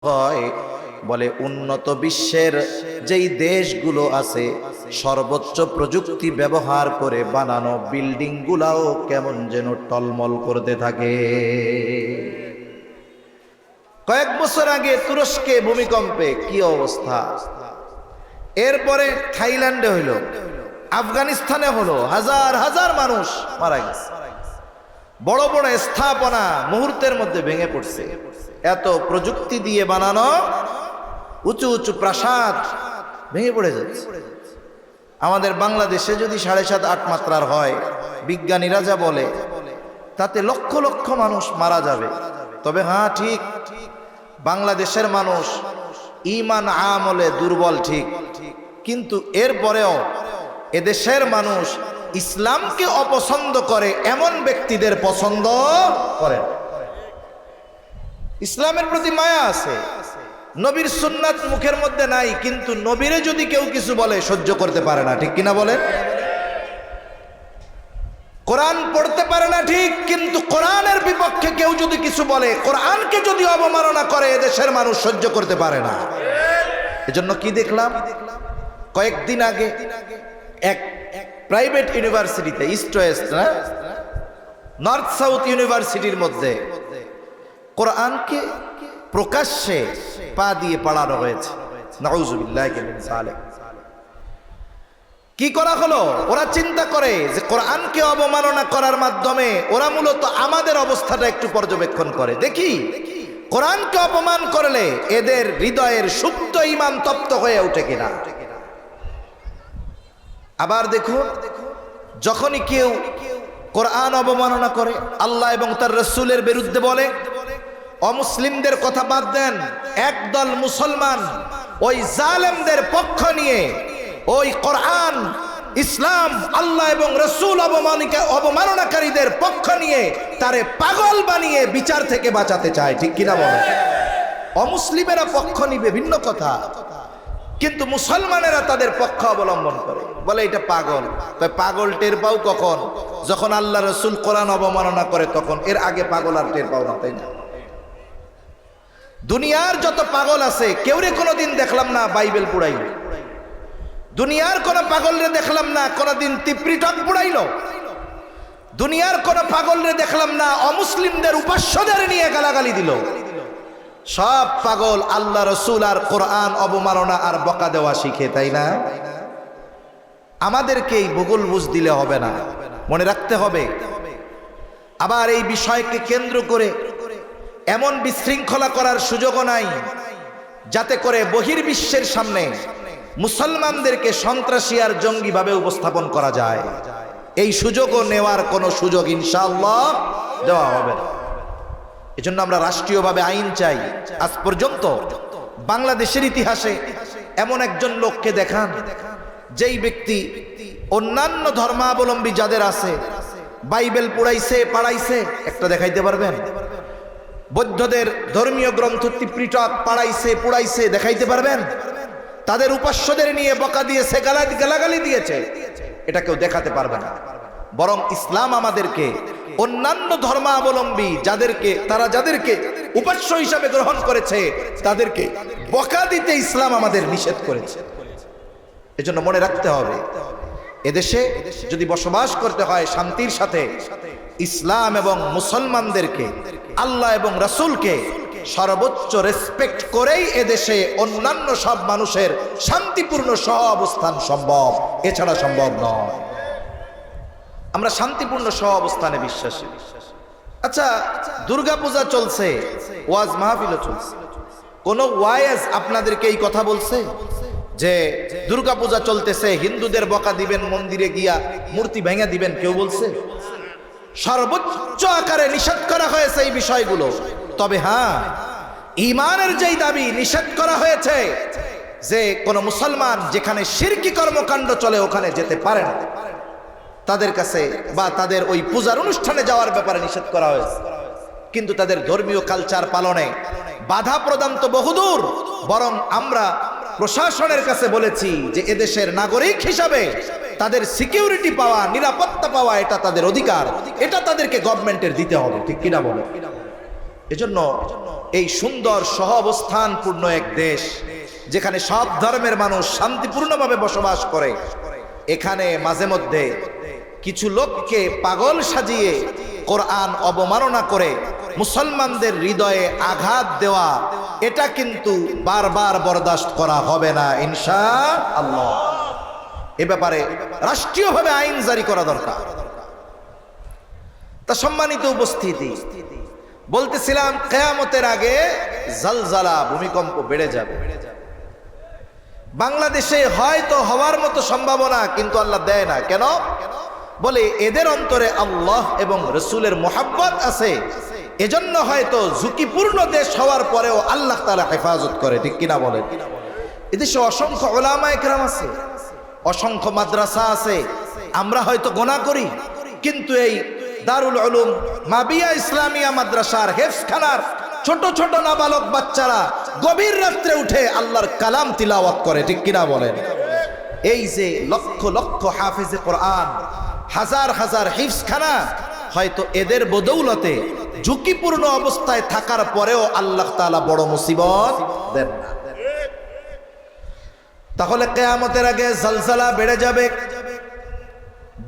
হয় বলে উন্নত বিশ্বের যেই দেশগুলো আছে সর্বোচ্চ প্রযুক্তি ব্যবহার করে বানানো বিল্ডিং গুলাও কেমন যেন টলমল করতে থাকে। কয়েক বছর আগে তুরস্কে ভূমিকম্পে কি অবস্থা, এরপরে থাইল্যান্ডে হইল, আফগানিস্তানে হলো, হাজার হাজার মানুষ মারা গেছে। বড় বড় স্থাপনা মুহূর্তের মধ্যে ভেঙে পড়ছে। এত প্রযুক্তি দিয়ে বানানো উঁচু উঁচু প্রাসাদ ভেঙে পড়ে যাচ্ছে। আমাদের বাংলাদেশে যদি 7.5-8 মাত্রার হয়, বিজ্ঞানীরা যা বলে তাতে লক্ষ লক্ষ মানুষ মারা যাবে। তবে হ্যাঁ, ঠিক, বাংলাদেশের মানুষ ঈমান আমলে দুর্বল ঠিক, কিন্তু এরপরেও এদেশের মানুষ ইসলামকে অপছন্দ করে এমন ব্যক্তিদের পছন্দ করে। ইসলামের প্রতি মায়া আছে, নবীর সুন্নাত মুখের মধ্যে নাই, কিন্তু নবীরে যদি কেউ কিছু বলে সহ্য করতে পারে না, ঠিক কিনা বলেন? কোরআন পড়তে পারে না ঠিক, কিন্তু কোরআনের বিপক্ষে কেউ যদি কিছু বলে, কোরআনকে যদি অবমাননা করে, এদেশের মানুষ সহ্য করতে পারে না। এজন্য কি দেখলাম কয়েকদিন আগে এক প্রাইভেট ইউনিভার্সিটিতে, ইস্ট ওয়েস্ট না নর্থ সাউথ ইউনিভার্সিটির মধ্যে কোরআনকে প্রকাশ্যে পা দিয়ে পড়ানো হয়েছে। নাউযুবিল্লাহি মিন যালিক। কি করা হলো? ওরা চিন্তা করে যে কোরআনকে অবমাননা করার মাধ্যমে ওরা মূলত আমাদের অবস্থাটা একটু পর্যবেক্ষণ করে, দেখি কোরআনকে অপমান করলে এদের হৃদয়ের সুপ্ত ঈমান তপ্ত হয়ে ওঠে কিনা। আবার দেখুন, যখনই কেউ কোরআন অবমাননা করে, আল্লাহ এবং তার রাসূলের বিরুদ্ধে বলে, অমুসলিমদের কথা বাদ দেন, একদল মুসলমান ওই জালেমদের পক্ষ নিয়ে, ওই কোরআন, ইসলাম, আল্লাহ এবং রাসূল অবমাননাকারীদের পক্ষ নিয়ে তারে পাগল বানিয়ে বিচার থেকে বাঁচাতে চায়, ঠিক কিনা বলে? অমুসলিমেরা পক্ষ নিবে ভিন্ন কথা, কিন্তু মুসলমানেরা তাদের পক্ষ অবলম্বন করে, বলে এটা পাগল। তাই পাগল টের পাও কখন? যখন আল্লাহ রাসূল কোরআন অবমাননা করে তখন। এর আগে পাগল আর টের পাও না, তাই না? দুনিয়ার যত পাগল আছে কেউরে কোনোদিন দেখলাম না বাইবেল পুড়াইল, দুনিয়ার কোন পাগলরে দেখলাম না কোনদিন ত্রিপিটক পুড়াইল, দুনিয়ার কোন পাগলরে দেখলাম না অমুসলিমদের উপাস্যদের নিয়ে গালাগালি দিল। সব পাগল আল্লাহ রাসূল আর কোরআন অবমাননা আর বকা দেওয়া শিখে, তাই না? আমাদেরকে এই ভূগোল বুঝ দিলে হবে না, মনে রাখতে হবে। আবার এই বিষয়কে কেন্দ্র করে এমন বিশৃঙ্খলা করার সুযোগও নাই যাতে করে বহির্বিশ্বের সামনে মুসলমানদেরকে সন্ত্রাসী আর জঙ্গি ভাবে উপস্থাপন করা যায়। এই সুযোগও নেওয়ার কোনো সুযোগ ইনশাআল্লাহ দেওয়া হবে না। এজন্য আমরা রাষ্ট্রীয়ভাবে আইন চাই। আজ পর্যন্ত বাংলাদেশের ইতিহাসে এমন একজন লোককে দেখান যেই ব্যক্তি অন্যান্য ধর্মাবলম্বী যাদের আছে বাইবেল পড়াইছে, পাড়াইছে, একটা দেখাইতে পারবেন? বৌদ্ধদের ধর্মীয় গ্রন্থ ত্রিপিটক পাড়াইছে, পুড়াইছে, দেখাইতে পারবেন? তাদের উপাস্যদের নিয়ে বকা দিয়েছে, গালাগালি দিয়েছে, এটা কেউ দেখাতে পারবে না। বরং ইসলাম আমাদেরকে অন্যান্য ধর্মাবলম্বী যাদেরকে উপাস্য হিসাবে গ্রহণ করেছে তাদেরকে বকা দিতে ইসলাম আমাদের নিষেধ করেছে। এজন্য মনে রাখতে হবে, এদেশে যদি বসবাস করতে হয় শান্তির সাথে, ইসলাম এবং মুসলমানদেরকে, আল্লাহ এবং রাসূলকে সর্বোচ্চ রেসপেক্ট করেই এদেশে অন্যান্য সব মানুষের শান্তিপূর্ণ সহ অবস্থান সম্ভব, এছাড়া সম্ভব নয়। আমরা শান্তিপূর্ণ সহ অবস্থানে বিশ্বাসী। আচ্ছা, দুর্গাপূজা চলছে, ওয়াজ মাহফিলও চলছে, কোন ওয়াইজ আপনাদেরকে এই কথা বলছে যে দুর্গাপূজা চলতেছে, হিন্দুদের বকা দিবেন, মন্দিরে গিয়া মূর্তি ভেঙে দিবেন? কেউ বলছে? সর্বোচ্চ আকারে নিষেধ করা হয়েছে এই বিষয়গুলো। তবে হ্যাঁ, ঈমানের যেই দাবি নিষেধ করা হয়েছে যে কোন মুসলমান যেখানে শিরকি কর্মকাণ্ড চলে ওখানে যেতে পারে না, তাদের কাছে বা তাদের ওই পূজার অনুষ্ঠানে যাওয়ার ব্যাপারে নিষেধ করা হয়েছে। কিন্তু তাদের ধর্মীয় কালচার পালনে বাধা প্রদান তো বহুদূর। বরং আমরা প্রশাসনের কাছে বলেছি যে এদেশের নাগরিক হিসাবে তাদের সিকিউরিটি পাওয়া, নিরাপত্তা পাওয়া, এটা তাদের অধিকার, এটা তাদেরকে গভর্নমেন্টের দিতে হবে, ঠিক কিনা বলে? এজন্য এই সুন্দর সহ অবস্থানপূর্ণ এক দেশ, যেখানে সব ধর্মের মানুষ শান্তিপূর্ণভাবে বসবাস করে, এখানে মাঝে মধ্যে কিছু লোককে পাগল সাজিয়ে কোরআন অবমাননা করে মুসলমানদের হৃদয়ে আঘাত দেওয়া, এটা কিন্তু বারবার বরদাস্ত করা হবে না ইনশাআল্লাহ। এ ব্যাপারে রাষ্ট্রীয়ভাবে আইন জারি করা দরকার। তা সম্মানিত উপস্থিতি, বলতেছিলাম কিয়ামতের আগে জালজালা, ভূমিকম্প বেড়ে যাবে। বাংলাদেশে হয়তো হওয়ার মতো সম্ভাবনা, কিন্তু আল্লাহ দেয় না। কেন? বলে এদের অন্তরে আল্লাহ এবং রসুলের মোহাব্বত আছে, এজন্য হয়তো ঝুঁকিপূর্ণ দেশ হওয়ার পরেও আল্লাহ তাআলা হেফাজত করে। ঠিক কিনা বলেন? এদেশে অসংখ্য উলামায়ে কেরাম আছে, অসংখ্য মাদ্রাসা আছে, আমরা হয়তো গোনা করি, কিন্তু এই দারুল উলুম মাবিয়া ইসলামিয়া মাদ্রাসার হেফজখানার ছোট ছোট নাবালক বাচ্চারা গভীর রাত্রে উঠে আল্লাহর কালাম তিলাওয়াত করে। ঠিক কিনা বলেন? এই যে লক্ষ লক্ষ হাফেজে কোরআন, হাজার হাজার হিফজখানা, হয়তো এদের বদৌলতে ঝুঁকিপূর্ণ অবস্থায় থাকার পরেও আল্লাহ তাআলা বড় মুসিবত দেন না। তাহলে কিয়ামতের আগে জালজালা বেড়ে যাবে।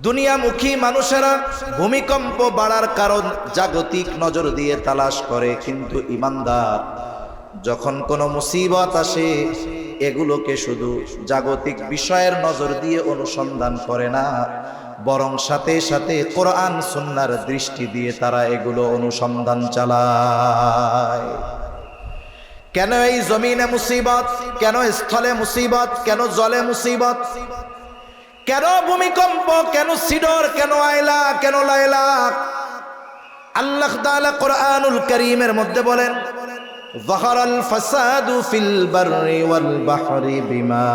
দুনিয়ামুখী মানুষেরা ভূমিকম্প বাড়ার কারণ জাগতিক নজর দিয়ে তালাশ করে, কিন্তু ঈমানদার যখন কোনো মুসিবত আসে এগুলোকে শুধু জাগতিক বিষয়ের নজর দিয়ে অনুসন্ধান করে না, বরং সাথে সাথে কোরআন সুন্নাহর দৃষ্টি দিয়ে তারা এগুলো অনুসন্ধান চালায়। কেন এই জমিনে মুসিবত, কেন স্থলে মুসিবত, কেন জলে মুসিবত, কেন ভূমিকম্প, কেন সিডর, কেন আয়লা, কেন লায়লা? আল্লাহ তাআলা কোরআনুল কারীমের মধ্যে বলেন, যাহারাল ফাসাদু ফিল বাররি ওয়াল বাহরি বিমা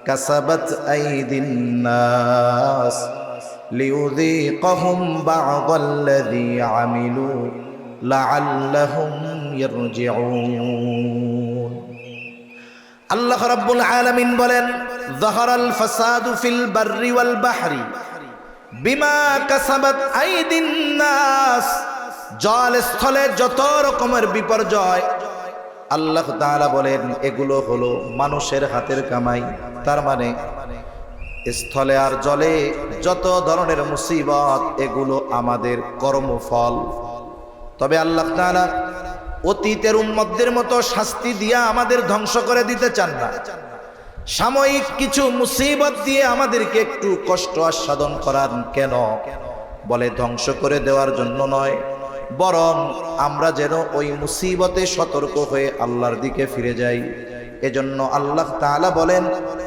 কাসাবাত আইদিন নাস লিয়ুযীকাহুম বা'দাল্লাযী আমিলু লাআল্লাহুম ইয়ারজিউন। আল্লাহ রাব্বুল আলামিন বলেন, যাহারাল ফাসাদু ফিল বাররি ওয়াল বাহরি বিমা কাসাবাত আইদিন নাস। জল স্থলে যত রকমের বিপর্যয়, আল্লাহ তাআলা বলেন এগুলো হলো মানুষের হাতের কামাই। তার মানে স্থলে আর জলে যত ধরনের মুসিবত, এগুলো আমাদের কর্মফল। তবে আল্লাহ তাআলা অতীতের উম্মতদের মতো শাস্তি দিয়া আমাদের ধ্বংস করে দিতে চান না। সাময়িক কিছু মুসিবত দিয়ে আমাদেরকে একটু কষ্ট আস্বাদন করান। কেন? বলে ধ্বংস করে দেওয়ার জন্য নয়, বরং আমরা যেন ওই মুসিবতে সতর্ক হয়ে আল্লাহর দিকে ফিরে যাই। এজন্য আল্লাহ তাআলা বলেন,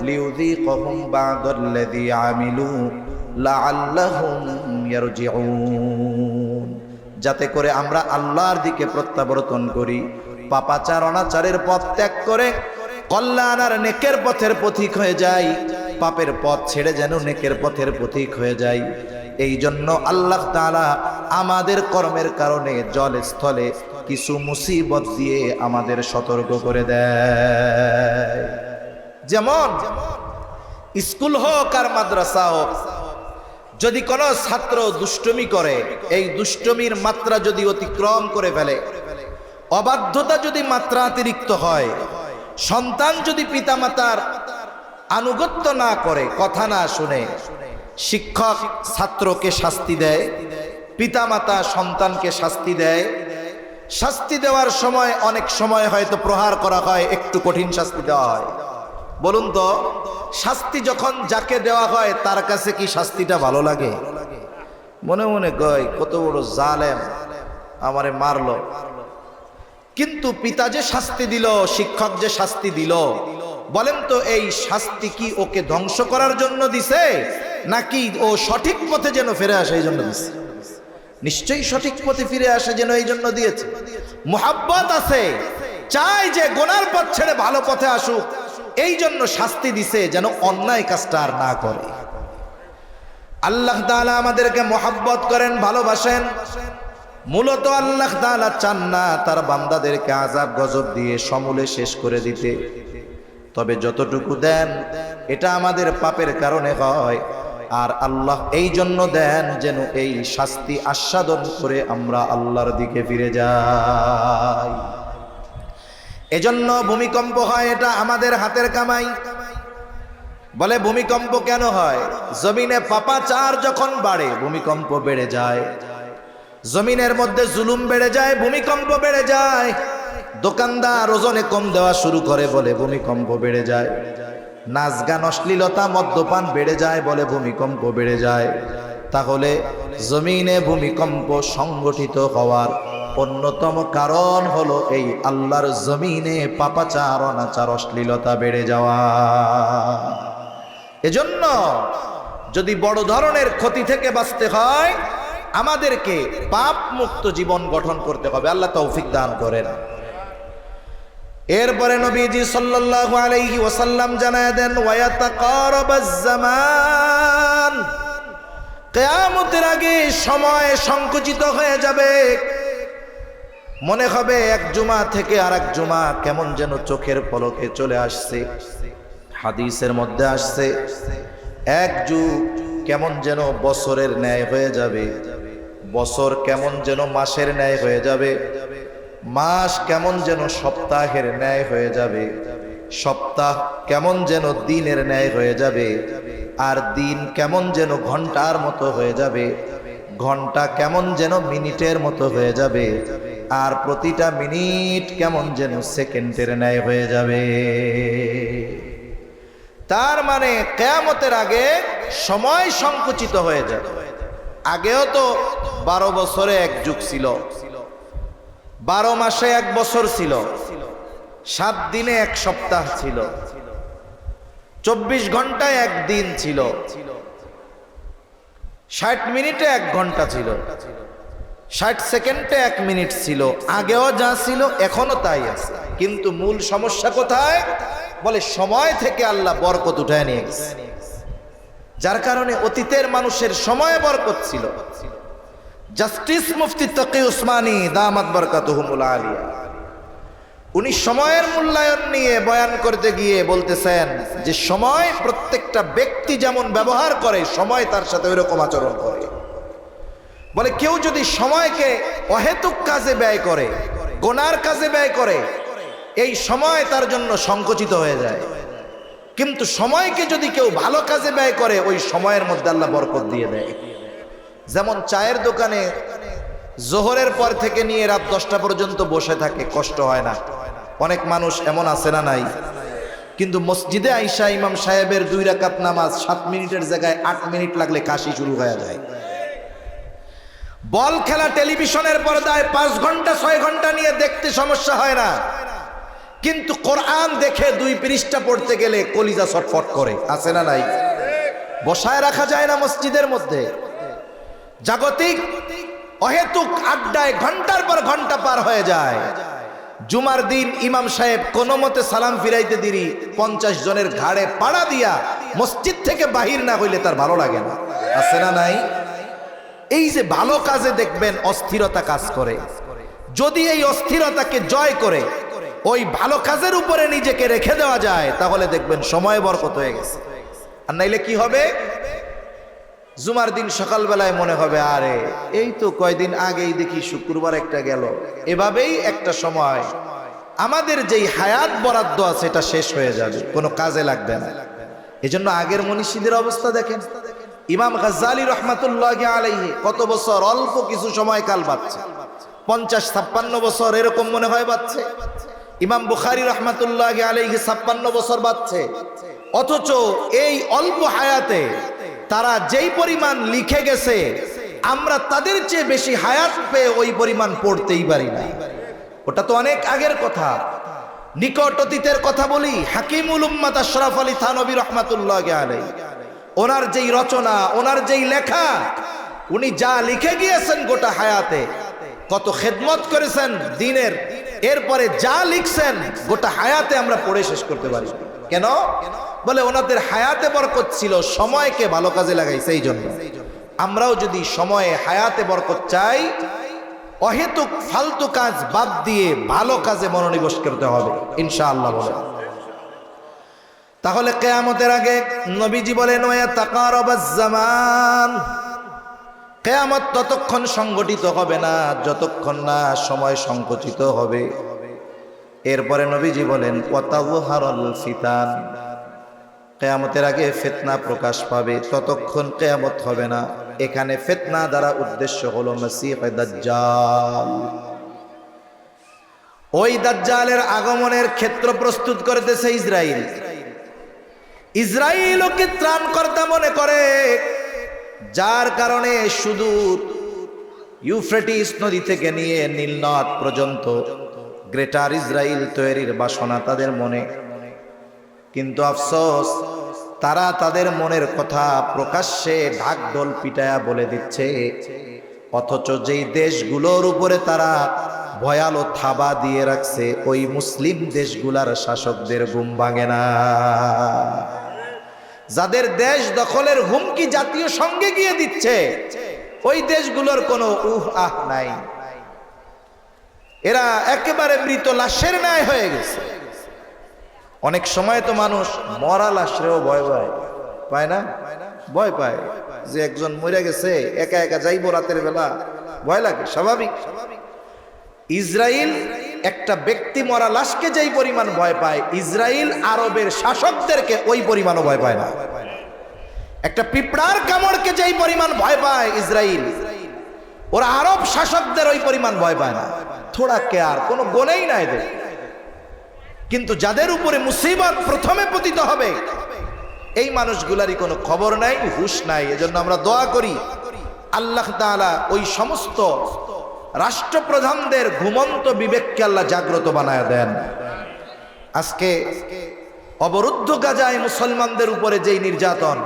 লিয়ুযীকাহুম বা'দাল্লাযী আমিলু লাআল্লাহুম ইয়ারজিউন, যাতে করে আমরা আল্লাহর দিকে প্রত্যাবর্তন করি, পাপাচার অনাচারের পথ ত্যাগ করে কল্যাণ আর নেকের পথের পথিক হয়ে যাই, পাপের পথ ছেড়ে যেন নেকের পথের পথিক হয়ে যাই। এই জন্য আল্লাহ তাআলা আমাদের কর্মের কারণে জল স্থলে কিছু মুসিবত দিয়ে আমাদের সতর্ক করে দেয়। যেমন স্কুল হোক আর মাদ্রাসা হোক, যদি কোনো ছাত্র দুষ্টুমি করে, এই দুষ্টুমির মাত্রা যদি অতিক্রম করে ফেলে, অবাধ্যতা যদি মাত্রা অতিরিক্ত হয়, সন্তান যদি পিতামাতার আনুগত্য না করে, কথা না শুনে, শিক্ষক ছাত্রকে শাস্তি দেয়, পিতামাতা সন্তানকে শাস্তি দেয়। শাস্তি দেওয়ার সময় অনেক সময় হয়তো প্রহার করা হয়, একটু কঠিন শাস্তি দেওয়া হয়। বলুন তো, শাস্তি যখন যাকে দেওয়া হয় তার কাছে কি শাস্তিটা ভালো লাগে? মনে মনে কয় কত বড় জালেম, আমারে মারলো। কিন্তু পিতা যে শাস্তি দিল, শিক্ষক যে শাস্তি দিল, বলেন তো এই শাস্তি কি ওকে ধ্বংস করার জন্য দিছে, নাকি ও সঠিক পথে যেন ফিরে আসে এই জন্য দিছে? নিশ্চয়ই সঠিক পথে ফিরে আসে যেন এই জন্য দিয়েছে। মুহাব্বত আছে, চাই যে গুনার পথ ছেড়ে ভালো পথে আসুক, এই জন্য শাস্তি দিছে যেন অন্যায় কাজটা আর না করে। আল্লাহ তাআলা আমাদেরকে মুহাব্বত করেন, ভালোবাসেন। মূলত আল্লাহ তাআলা চান না তার বান্দাদেরকে আযাব গজব দিয়ে সমূলে শেষ করে দিতে। তবে যতটুকু দেন এটা আমাদের পাপের কারণে হয়, আর আল্লাহ এই জন্য দেন যেন এই শাস্তি আস্বাদন করে আমরা আল্লাহর দিকে ফিরে যাই। এজন্য ভূমিকম্প হয়, এটা আমাদের হাতের কামাই। বলে ভূমিকম্প কেন হয়? জমিনে পাপাচার যখন বাড়ে ভূমিকম্প বেড়ে যায়, জমিনের মধ্যে জুলুম বেড়ে যায়, ভূমিকম্প বেড়ে যায়। দোকানদার ওজনে কম দেওয়া শুরু করে বলে ভূমিকম্প বেড়ে যায়। নাচ গান অশ্লীলতা মদ্যপান বেড়ে যায় বলে ভূমিকম্প বেড়ে যায়। তাহলে জমিনে ভূমিকম্প সংগঠিত হওয়ার অন্যতম কারণ হলো এই আল্লাহর জমিনে পাপাচার অনাচার অশ্লীলতা বেড়ে যাওয়া। এজন্য যদি বড় ধরনের ক্ষতি থেকে বাঁচতে হয় আমাদেরকে পাপ মুক্ত জীবন গঠন করতে হবে। আল্লাহ তৌফিক দান করেন। এরপরে নবীজি সাল্লাল্লাহু আলাইহি ওয়াসাল্লাম জানায় দেন ওয়ায়াতাকারাবাজ জামান, কিয়ামতের আগে সময় সংকুচিত হয়ে যাবে। মনে হবে এক জুমা থেকে আরেক জুমা কেমন যেন চোখের পলকে চলে আসছে। হাদিসের মধ্যে আসছে এক যুগ কেমন যেন বছরের ন্যায় হয়ে যাবে, বছর কেমন যেন মাসের ন্যায় হয়ে যাবে, মাস কেমন যেন সপ্তাহের ন্যায় হয়ে যাবে, সপ্তাহ কেমন যেন দিনের ন্যায় হয়ে যাবে, আর দিন কেমন যেন ঘন্টার মতো হয়ে যাবে, ঘন্টা কেমন যেন মিনিটের মতো হয়ে যাবে, আর প্রতিটা মিনিট কেমন যেন সেকেন্ডের ন্যায় হয়ে যাবে। তার মানে কিয়ামতের আগে সময় সংকুচিত হয়ে যাবে। আগেও তো 12 বছরে এক যুগ ছিল, 12 মাসে এক বছর ছিল, 7 দিনে এক সপ্তাহ ছিল, 24 ঘন্টায় এক দিন ছিল, 60 মিনিটে এক ঘন্টা ছিল, 60 সেকেন্ডে এক মিনিট ছিল। আগেও যা ছিল এখনো তাই আছে। কিন্তু মূল সমস্যা কোথায়? বলে সময় থেকে আল্লাহ বরকত উঠায় নিয়ে গেছে, যার কারণে অতীতের মানুষের সময়ে বরকত ছিল। জাস্টিস মুফতি তকি উসমানী দামাত বরকাতুহুমুল আলিয়া উনি সময়ের মূল্যায়ন নিয়ে বয়ান করতে গিয়ে বলতেছেন যে সময় প্রত্যেকটা ব্যক্তি যেমন ব্যবহার করে সময় তার সাথে ওইরকম আচরণ করে। বলে কেউ যদি সময়কে অহেতুক কাজে ব্যয় করে, গুনার কাজে ব্যয় করে, এই সময় তার জন্য সংকুচিত হয়ে যায়। কিন্তু সময়কে যদি কেউ ভালো কাজে ব্যয় করে ওই সময়ের মধ্যে আল্লাহ বরকত দিয়ে দেয়। যেমন চায়ের দোকানে জোহরের পর থেকে নিয়ে রাত 10টা পর্যন্ত বসে থাকে, কষ্ট হয় না। অনেক মানুষ এমন আছে না নাই? কিন্তু মসজিদে আইসা ইমাম সাহেবের 2 রাকাত নামাজ 7 মিনিটের জায়গায় 8 মিনিট লাগলে কাশি শুরু হয়ে যায়। বল খেলা টেলিভিশনের পর্দায় 5 ঘন্টা 6 ঘন্টা নিয়ে দেখতে সমস্যা হয় না, কিন্তু কোরআন দেখে 2 পৃষ্ঠা পড়তে গেলে কলিজা ছটফট করে, আছে না নাই? বসায় রাখা যায় না মসজিদের মধ্যে। জাগতিক অহেতুক আড্ডায় ঘন্টার পর ঘন্টা পার হয়ে যায়। জুমার দিন ইমাম সাহেব কোনো মতে সালাম ফিরাইতে দিরি 50 জনের ঘাড়ে পাড়া দিয়া মসজিদ থেকে বাহির না হইলে তার ভালো লাগে না, আছে না নাই? এই যে ভালো কাজে দেখবেন অস্থিরতা কাজ করে, যদি এই অস্থিরতাকে জয় করে ওই ভালো কাজের উপরে নিজেকে রেখে দেওয়া যায় তাহলে দেখবেন সময় বরকত হয়ে গেছে। আর নাইলে কি হবে? জুমার দিন সকালবেলায় মনে হবে আরে এই তো কয়দিন আগেই দেখি শুক্রবার একটা গেল। এভাবেই একটা সময় আমাদের যেই হায়াত বরাদ্দ আছে এটা শেষ হয়ে যাবে, কোনো কাজে লাগবে না। এজন্য আগের মনীষীদের অবস্থা দেখেন। ইমাম গাজ্জালী রহমাতুল্লাহি আলাইহি কত বছর, অল্প কিছু সময়কাল বাঁচছে, 50-56 বছর এরকম মনে হয় বাঁচছে। ইমাম বুখারী রহমাতুল্লাহি আলাইহি 56 বছর বাঁচছে। অথচ এই অল্প হায়াতে তারা যেই পরিমাণ লিখে গেছে আমরা তাদের চেয়ে বেশি হায়াত পেয়ে ওই পরিমাণ পড়তেই পারি না। ওটা তো অনেক আগের কথা। নিকট অতীতের কথা বলি, হাকিমুল উম্মাত আশরাফ আলী থানভী রহমাতুল্লাহি আলাইহি ওনার যেই রচনা, ওনার যেই লেখা, উনি যা লিখে গিয়েছেন গোটা হায়াতে, কত খেদমত করেছেন দিনের, এরপরে যা লিখছেন গোটা হায়াতে আমরা পড়ে শেষ করতে পারি। কেন? বলে ওনাদের হায়াতে বরকত ছিল, সময়কে ভালো কাজে লাগাইছে। এই জন্য আমরাও যদি সময়ে হায়াতে বরকত চাই, অহেতুক ফালতু কাজ বাদ দিয়ে ভালো কাজে মনোনিবেশ করতে হবে ইনশাআল্লাহ। বলে তাহলে কিয়ামতের আগে নবীজি বলেন ওয়া তাকারাবাজ জামান, কিয়ামত ততক্ষণ সংগঠিত হবে না যতক্ষণ না সময় সংকুচিত হবে। এরপরে নবীজি বলেন ওয়া তাযহারুল ফিতান, কিয়ামতের আগে ফিতনা প্রকাশ পাবে, ততক্ষণ কিয়ামত হবে না। এখানে ফিতনা দ্বারা উদ্দেশ্য হলো মসিহ দাজ্জাল। ওই দাজ্জালের আগমনের ক্ষেত্র প্রস্তুত করতেছে ইসরাইল। ইসরাইল ওকে ত্রাণকর্তা মনে করে, যার কারণে সুদূর ইউফ্রেটিস নদী থেকে নিয়ে নীলনদ পর্যন্ত গ্রেটার ইসরাইল তৈরির বাসনা তাদের মনে। কিন্তু আফসোস, তারা তাদের মনের কথা প্রকাশ্যে ঢাকঢোল পিটায়া বলে দিচ্ছে, অথচ যেই দেশগুলোর উপরে তারা ভয়ালো থাবা দিয়ে রাখছে ওই মুসলিম দেশগুলার শাসকদের ঘুম ভাঙে না। যাদের দেশ দখলের হুমকি জাতীয় সংঘে গিয়ে দিচ্ছে ওই দেশগুলোর কোনো আহ নাই, এরা একেবারে মৃত লাশের ন্যায় হয়ে গেছে। অনেক সময় তো মানুষ মরা লাশেরও ভয় পায় না, ভয় পায় যে একজন মরে গেছে, একা একা যাইবো রাতের বেলা, ভয় লাগে, স্বাভাবিক। ইসরাইল একটা ব্যক্তি মরা লাশকে যেই পরিমাণ ভয় পায়, ইসরাইল আরবের শাসকদেরকে ওই পরিমাণও ভয় পায় না। একটা পিঁপড়ার কামড়কে যেই পরিমাণ ভয় পায় ইসরাইল, ওরা আরব শাসকদের ওই পরিমাণ ভয় পায় না। থোড়া কেয়ার, কোনো গুণেই নাই এদের। কিন্তু যাদের উপরে মুসিবত প্রথমে পতিত হবে এই মানুষগুলারই কোনো খবর নাই, হুঁশ নাই। এজন্য আমরা দোয়া করি আল্লাহ তাআলা ওই সমস্ত রাষ্ট্রপ্রধানদের ঘুমন্ত বিবেককে আল্লাহ জাগ্রত বানায় দেন। আজকে অবরুদ্ধ গাজায় মুসলমানদের উপরে যেই নির্যাতন,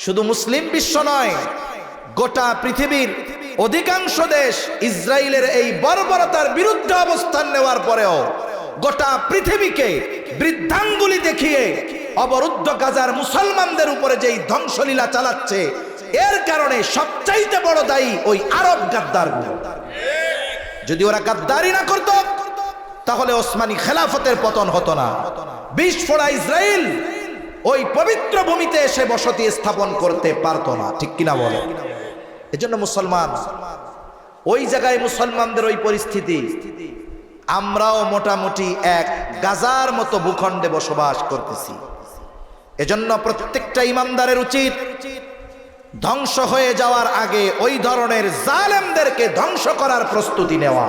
শুধু মুসলিম বিশ্ব নয়, গোটা পৃথিবীর অধিকাংশ দেশ ইসরায়েলের এই বর্বরতার বিরুদ্ধে অবস্থান নেওয়ার পরেও গোটা পৃথিবীকে বৃদ্ধাঙ্গুলি দেখিয়ে অবরুদ্ধ গাজার মুসলমানদের উপরে যেই ধ্বংসলীলা চালাচ্ছে, এর কারণে সবচাইতে বড় দায়ী ওই আরব গাদ্দারগুলো। যদি ওরা গাদ্দারি না করত তাহলে ওসমানী খেলাফতের পতন হতো না। বিষ ফোড়া ইসরায়েল ওই পবিত্র ভূমিতে এসে বসতি স্থাপন করতে পারতো না, ঠিক কিনা বলে? এজন্য মুসলমান, ওই জায়গায় মুসলমানদের ওই পরিস্থিতি, আমরাও মোটামুটি এক গাজার মতো ভূখণ্ডে বসবাস করতেছি। এজন্য প্রত্যেকটা ইমানদারের উচিত ধ্বংস হয়ে যাওয়ার আগে ওই ধরনের জালেমদেরকে ধ্বংস করার প্রস্তুতি নেওয়া।